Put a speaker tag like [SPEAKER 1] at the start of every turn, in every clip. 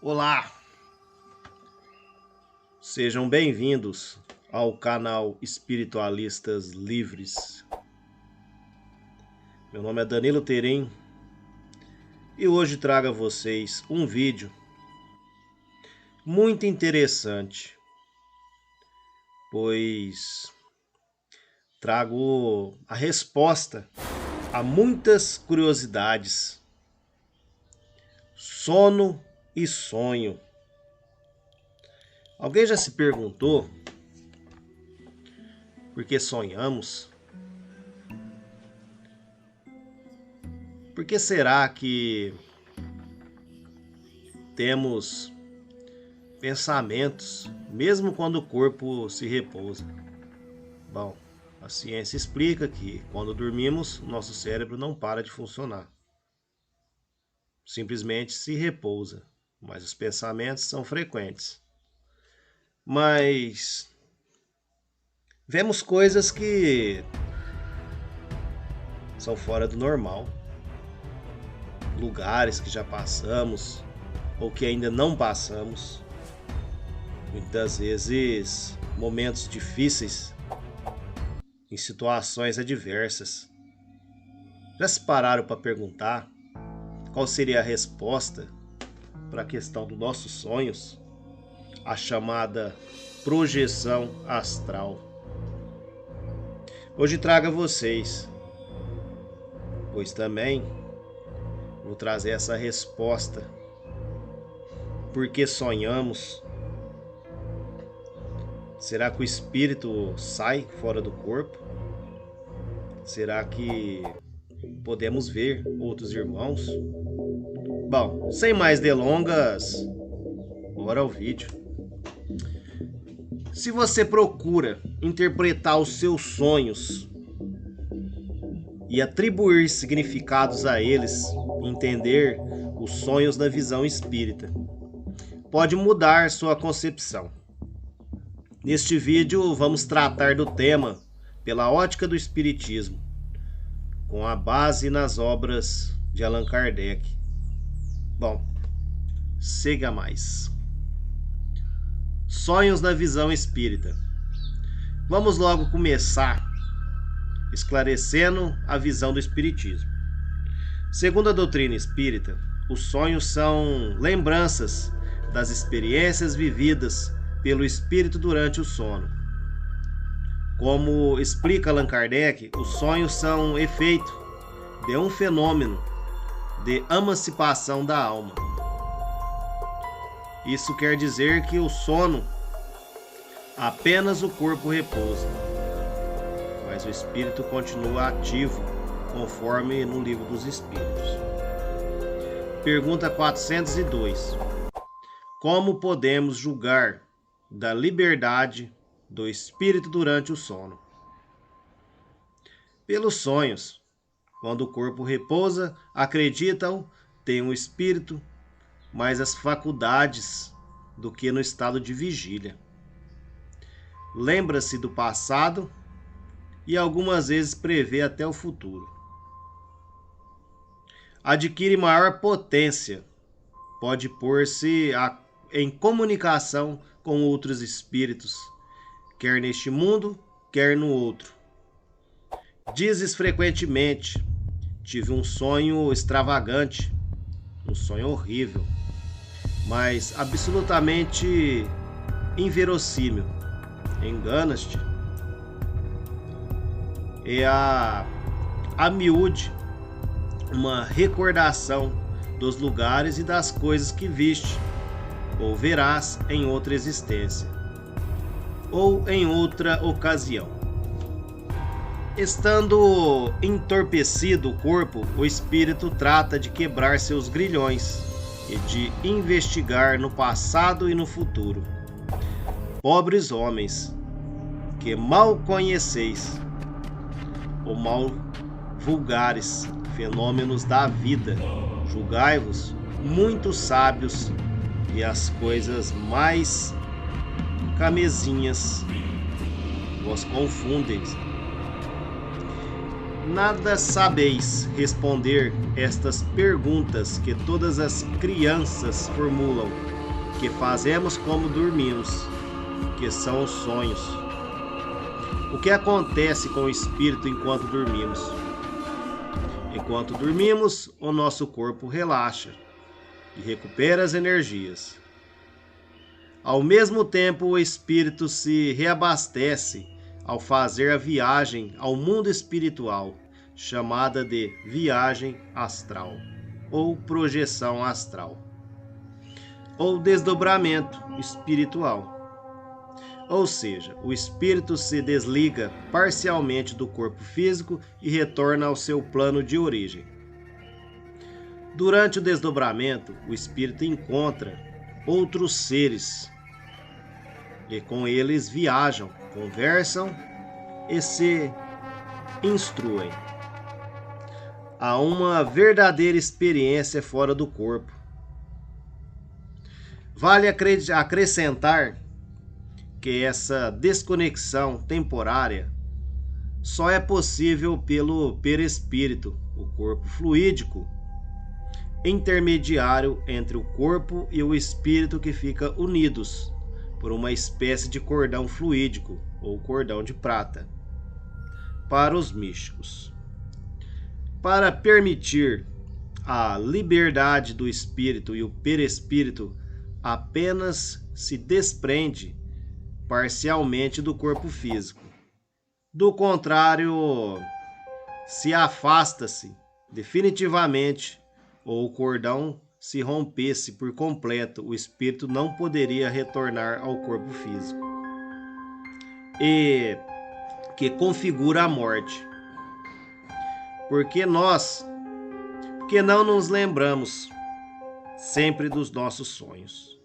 [SPEAKER 1] Olá, sejam bem-vindos ao canal Espiritualistas Livres. Meu nome é Danilo Terim e hoje trago a vocês um vídeo muito interessante, pois trago a resposta a muitas curiosidades. Sono e sonho. Alguém já se perguntou por que sonhamos? Por que será que temos pensamentos mesmo quando o corpo se repousa? Bom, a ciência explica que quando dormimos, nosso cérebro não para de funcionar. Simplesmente se repousa, mas os pensamentos são frequentes. Mas vemos coisas que são fora do normal, lugares que já passamos ou que ainda não passamos, muitas vezes momentos difíceis em situações adversas. Já se pararam para perguntar qual seria a resposta para a questão dos nossos sonhos? A chamada projeção astral. Hoje trago a vocês, pois também vou trazer essa resposta. Por que sonhamos? Será que o espírito sai fora do corpo? Será que podemos ver outros irmãos? Bom, sem mais delongas, bora ao vídeo. Se você procura interpretar os seus sonhos e atribuir significados a eles, entender os sonhos da visão espírita, pode mudar sua concepção. Neste vídeo vamos tratar do tema pela ótica do espiritismo, com a base nas obras de Allan Kardec. Bom, siga mais. Sonhos na visão espírita. Vamos logo começar esclarecendo a visão do espiritismo. Segundo a doutrina espírita, os sonhos são lembranças das experiências vividas pelo espírito durante o sono. Como explica Allan Kardec, os sonhos são efeito de um fenômeno de emancipação da alma. Isso quer dizer que o sono, apenas o corpo repousa, mas o espírito continua ativo, conforme no Livro dos Espíritos. Pergunta 402. Como podemos julgar da liberdade do espírito durante o sono? Pelos sonhos. Quando o corpo repousa, acreditam, tem um espírito, mais as faculdades do que no estado de vigília. Lembra-se do passado e algumas vezes prevê até o futuro. Adquire maior potência, pode pôr-se em comunicação com outros espíritos, quer neste mundo, quer no outro. Dizes frequentemente: tive um sonho extravagante, um sonho horrível, mas absolutamente inverossímil. Enganas-te. É a miúde uma recordação dos lugares e das coisas que viste ou verás em outra existência ou em outra ocasião. Estando entorpecido o corpo, o espírito trata de quebrar seus grilhões e de investigar no passado e no futuro. Pobres homens, que mal conheceis, ou mal vulgares fenômenos da vida, julgai-vos muito sábios e as coisas mais camezinhas vos confundem. Nada sabeis responder estas perguntas que todas as crianças formulam, que fazemos como dormimos, que são os sonhos. O que acontece com o espírito enquanto dormimos? Enquanto dormimos, o nosso corpo relaxa e recupera as energias. Ao mesmo tempo, o espírito se reabastece ao fazer a viagem ao mundo espiritual, chamada de viagem astral, ou projeção astral, ou desdobramento espiritual. Ou seja, o espírito se desliga parcialmente do corpo físico e retorna ao seu plano de origem. Durante o desdobramento, o espírito encontra outros seres e com eles viajam, conversam e se instruem. Há uma verdadeira experiência fora do corpo. Vale acrescentar que essa desconexão temporária só é possível pelo perispírito, o corpo fluídico, intermediário entre o corpo e o espírito, que fica unidos por uma espécie de cordão fluídico ou cordão de prata. Para os místicos, para permitir a liberdade do espírito, e o perispírito apenas se desprende parcialmente do corpo físico. Do contrário, se afasta-se definitivamente, ou o cordão se rompesse por completo, o espírito não poderia retornar ao corpo físico, e que configura a morte. Porque não nos lembramos sempre dos nossos sonhos.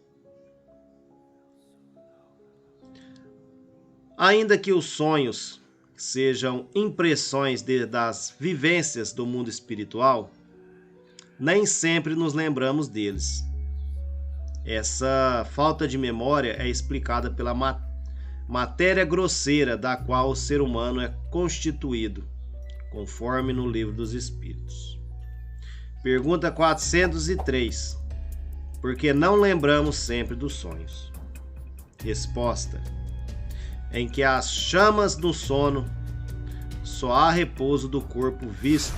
[SPEAKER 1] Ainda que os sonhos sejam impressões das vivências do mundo espiritual, nem sempre nos lembramos deles. Essa falta de memória é explicada pela matéria grosseira da qual o ser humano é constituído, conforme no Livro dos Espíritos. Pergunta 403. Por que não lembramos sempre dos sonhos? Resposta: em que as chamas do sono só há repouso do corpo, visto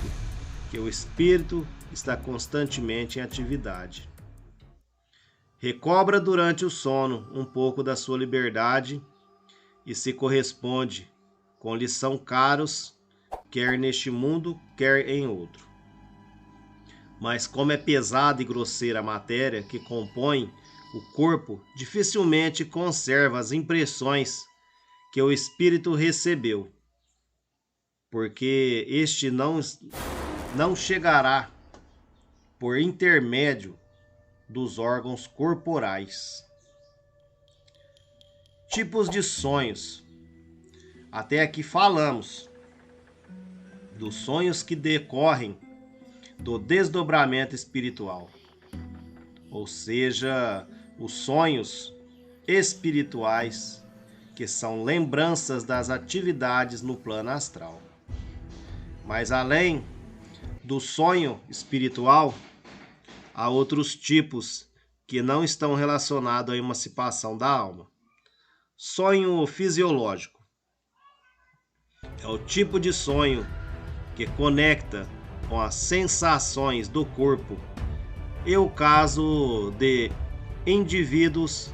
[SPEAKER 1] que o espírito está constantemente em atividade. Recobra durante o sono um pouco da sua liberdade e se corresponde com lhes são caros, quer neste mundo, quer em outro. Mas como é pesada e grosseira a matéria que compõe o corpo, dificilmente conserva as impressões que o espírito recebeu, porque este não chegará por intermédio dos órgãos corporais. Tipos de sonhos. Até aqui falamos dos sonhos que decorrem do desdobramento espiritual, ou seja, os sonhos espirituais, que são lembranças das atividades no plano astral. Mas além do sonho espiritual, há outros tipos que não estão relacionados à emancipação da alma. Sonho fisiológico é o tipo de sonho que conecta com as sensações do corpo. É o caso de indivíduos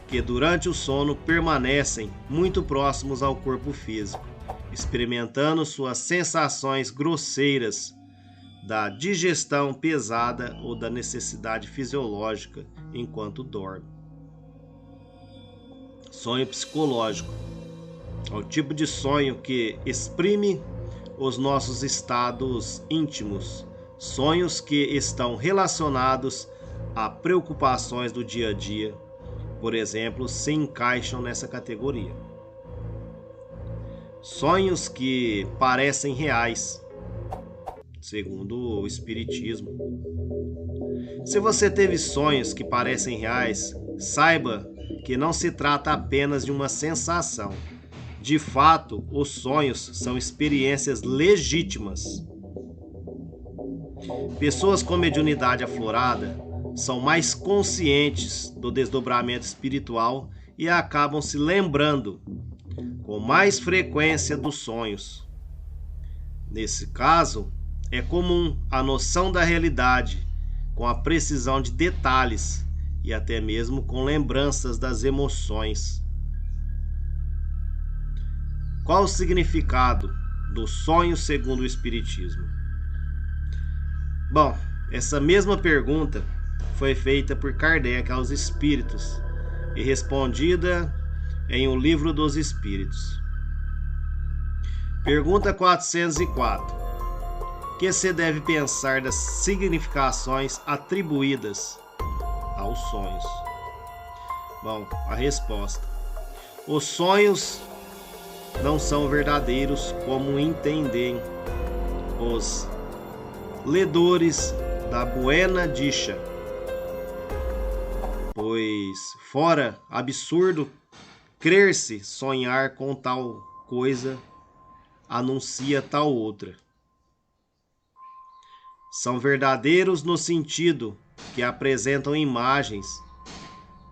[SPEAKER 1] que durante o sono permanecem muito próximos ao corpo físico, experimentando suas sensações grosseiras da digestão pesada ou da necessidade fisiológica enquanto dorme. Sonho psicológico é o tipo de sonho que exprime os nossos estados íntimos, sonhos que estão relacionados a preocupações do dia a dia, por exemplo, se encaixam nessa categoria. Sonhos que parecem reais, segundo o Espiritismo. Se você teve sonhos que parecem reais, saiba que não se trata apenas de uma sensação De fato, os sonhos são experiências legítimas. Pessoas com mediunidade aflorada são mais conscientes do desdobramento espiritual e acabam se lembrando com mais frequência dos sonhos. Nesse caso, é comum a noção da realidade com a precisão de detalhes e até mesmo com lembranças das emoções. Qual o significado do sonho segundo o Espiritismo? Bom, essa mesma pergunta foi feita por Kardec aos espíritos e respondida em O Livro dos Espíritos. Pergunta 404. Que se deve pensar das significações atribuídas aos sonhos? Bom, a resposta: os sonhos não são verdadeiros como entendem os ledores da Buena Dicha, pois fora absurdo crer-se sonhar com tal coisa anuncia tal outra. São verdadeiros no sentido que apresentam imagens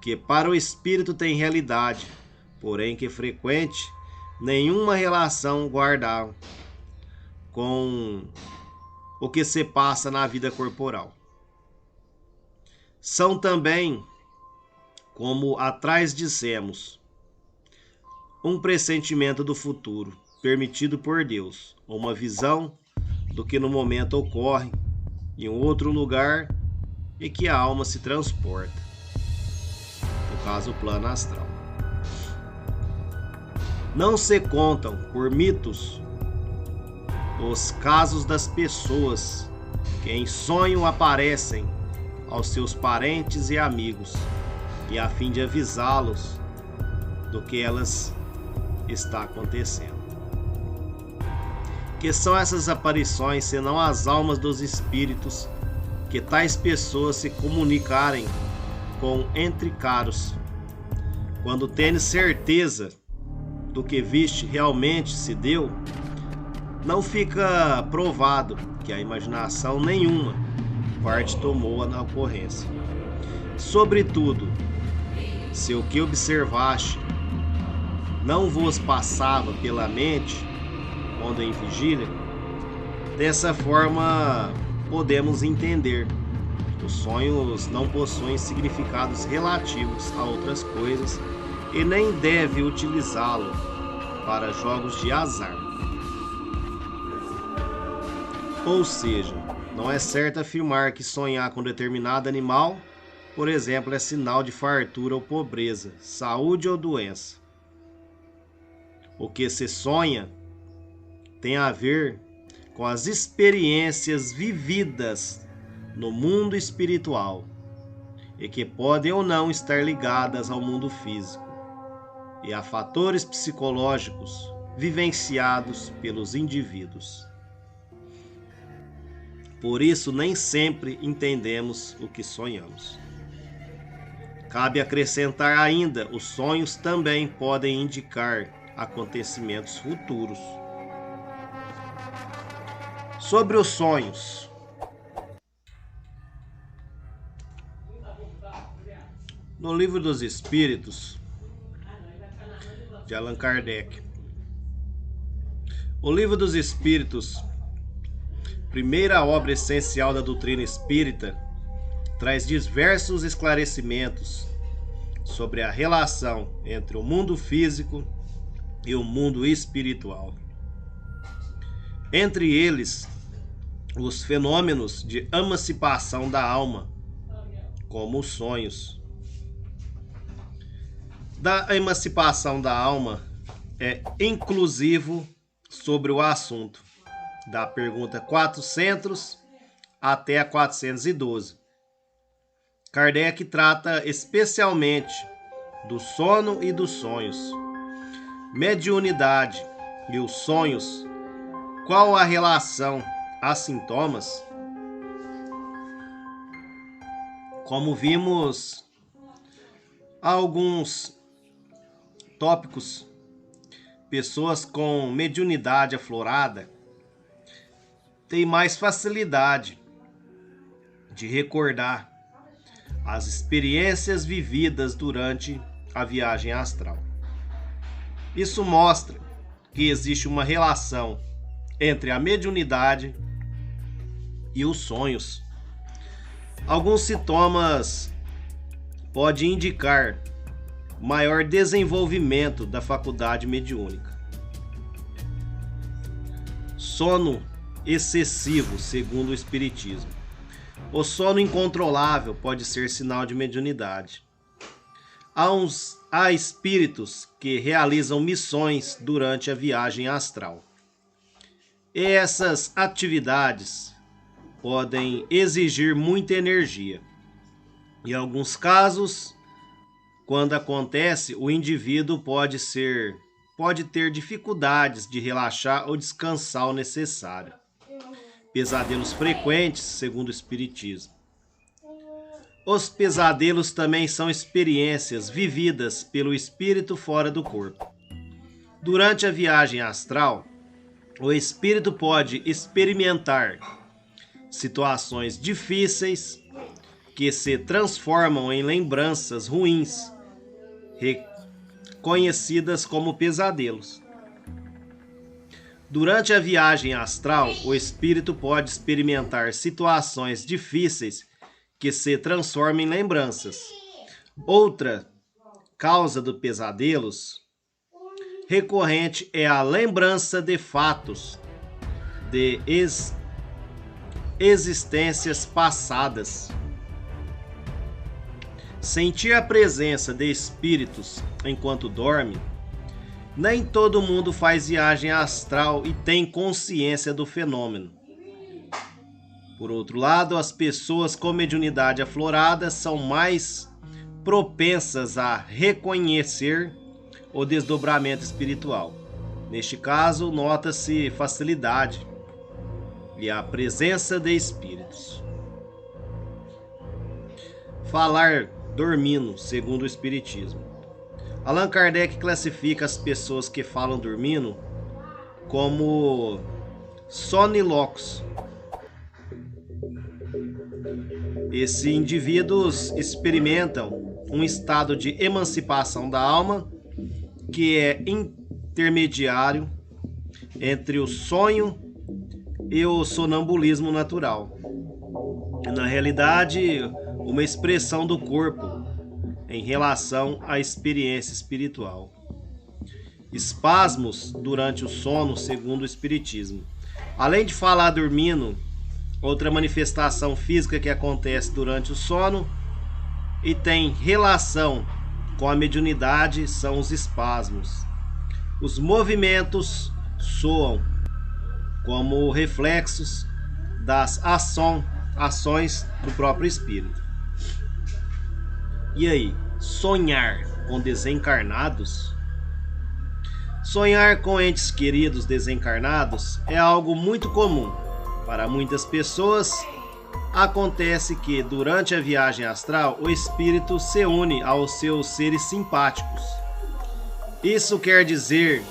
[SPEAKER 1] que para o espírito têm realidade, porém que frequente nenhuma relação guardam com o que se passa na vida corporal. São também, como atrás dissemos, um pressentimento do futuro, permitido por Deus, ou uma visão do que no momento ocorre em outro lugar e que a alma se transporta, no caso o plano astral. Não se contam por mitos os casos das pessoas que em sonho aparecem aos seus parentes e amigos e a fim de avisá-los do que elas está acontecendo. Que são essas aparições senão as almas dos espíritos que tais pessoas se comunicarem com entre caros, quando tens certeza do que viste realmente se deu? Não fica provado que a imaginação nenhuma parte tomou na ocorrência. Sobretudo, se o que observaste não vos passava pela mente quando em vigília, dessa forma podemos entender que os sonhos não possuem significados relativos a outras coisas e nem deve utilizá-lo para jogos de azar. Ou seja, não é certo afirmar que sonhar com determinado animal, por exemplo, é sinal de fartura ou pobreza, saúde ou doença. O que se sonha tem a ver com as experiências vividas no mundo espiritual e que podem ou não estar ligadas ao mundo físico e a fatores psicológicos vivenciados pelos indivíduos. Por isso, nem sempre entendemos o que sonhamos. Cabe acrescentar ainda, os sonhos também podem indicar acontecimentos futuros. Sobre os sonhos. No Livro dos Espíritos, de Allan Kardec. O Livro dos Espíritos, primeira obra essencial da doutrina espírita, traz diversos esclarecimentos sobre a relação entre o mundo físico e o mundo espiritual. Entre eles, os fenômenos de emancipação da alma, como os sonhos. Da emancipação da alma é inclusivo sobre o assunto, da pergunta 400 até a 412. Kardec trata especialmente do sono e dos sonhos. Mediunidade e os sonhos, qual a relação a sintomas? Como vimos, há alguns tópicos pessoas com mediunidade aflorada têm mais facilidade de recordar as experiências vividas durante a viagem astral. Isso mostra que existe uma relação entre a mediunidade e os sonhos. Alguns sintomas podem indicar maior desenvolvimento da faculdade mediúnica. Sono excessivo, segundo o Espiritismo. O sono incontrolável pode ser sinal de mediunidade. Há espíritos que realizam missões durante a viagem astral. E essas atividades podem exigir muita energia. Em alguns casos, quando acontece, o indivíduo pode ter dificuldades de relaxar ou descansar o necessário. Pesadelos frequentes, segundo o Espiritismo. Os pesadelos também são experiências vividas pelo espírito fora do corpo. Durante a viagem astral, o espírito pode experimentar situações difíceis que se transformam em lembranças ruins, conhecidas como pesadelos. Durante a viagem astral, o espírito pode experimentar situações difíceis que se transformam em lembranças. Outra causa dos pesadelos recorrente é a lembrança de fatos de existências passadas. Sentir a presença de espíritos enquanto dorme. Nem todo mundo faz viagem astral e tem consciência do fenômeno. Por outro lado, as pessoas com mediunidade aflorada são mais propensas a reconhecer o desdobramento espiritual. Neste caso, nota-se facilidade e a presença de espíritos. Falar dormindo, segundo o Espiritismo. Allan Kardec classifica as pessoas que falam dormindo como sonilocos. Esses indivíduos experimentam um estado de emancipação da alma que é intermediário entre o sonho e o sonambulismo natural. Na realidade, uma expressão do corpo em relação à experiência espiritual. Espasmos durante o sono, segundo o Espiritismo. Além de falar dormindo, outra manifestação física que acontece durante o sono e tem relação com a mediunidade são os espasmos. Os movimentos soam como reflexos das ações do próprio espírito. E aí, sonhar com desencarnados? Sonhar com entes queridos desencarnados é algo muito comum. Para muitas pessoas, acontece que durante a viagem astral o espírito se une aos seus seres simpáticos. Isso quer dizer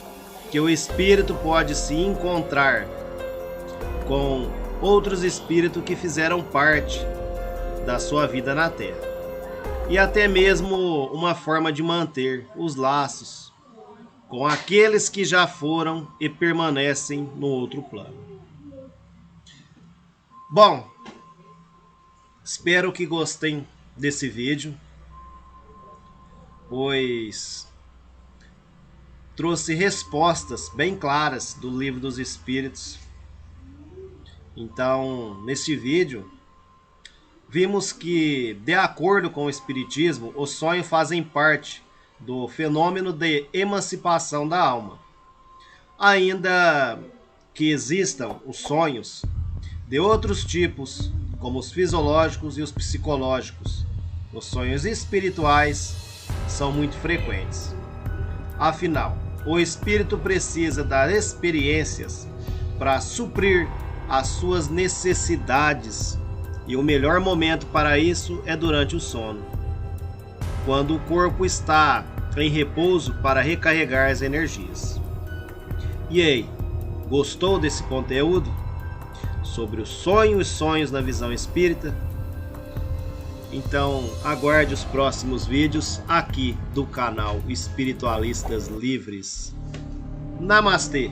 [SPEAKER 1] que o espírito pode se encontrar com outros espíritos que fizeram parte da sua vida na Terra. E até mesmo uma forma de manter os laços com aqueles que já foram e permanecem no outro plano. Bom, espero que gostem desse vídeo, pois trouxe respostas bem claras do Livro dos Espíritos. Então, neste vídeo, vimos que, de acordo com o Espiritismo, os sonhos fazem parte do fenômeno de emancipação da alma. Ainda que existam os sonhos de outros tipos, como os fisiológicos e os psicológicos, os sonhos espirituais são muito frequentes. Afinal, o espírito precisa das experiências para suprir as suas necessidades, e o melhor momento para isso é durante o sono, quando o corpo está em repouso para recarregar as energias. E aí, gostou desse conteúdo sobre o sonho e sonhos na visão espírita? Então aguarde os próximos vídeos aqui do canal Espiritualistas Livres. Namastê!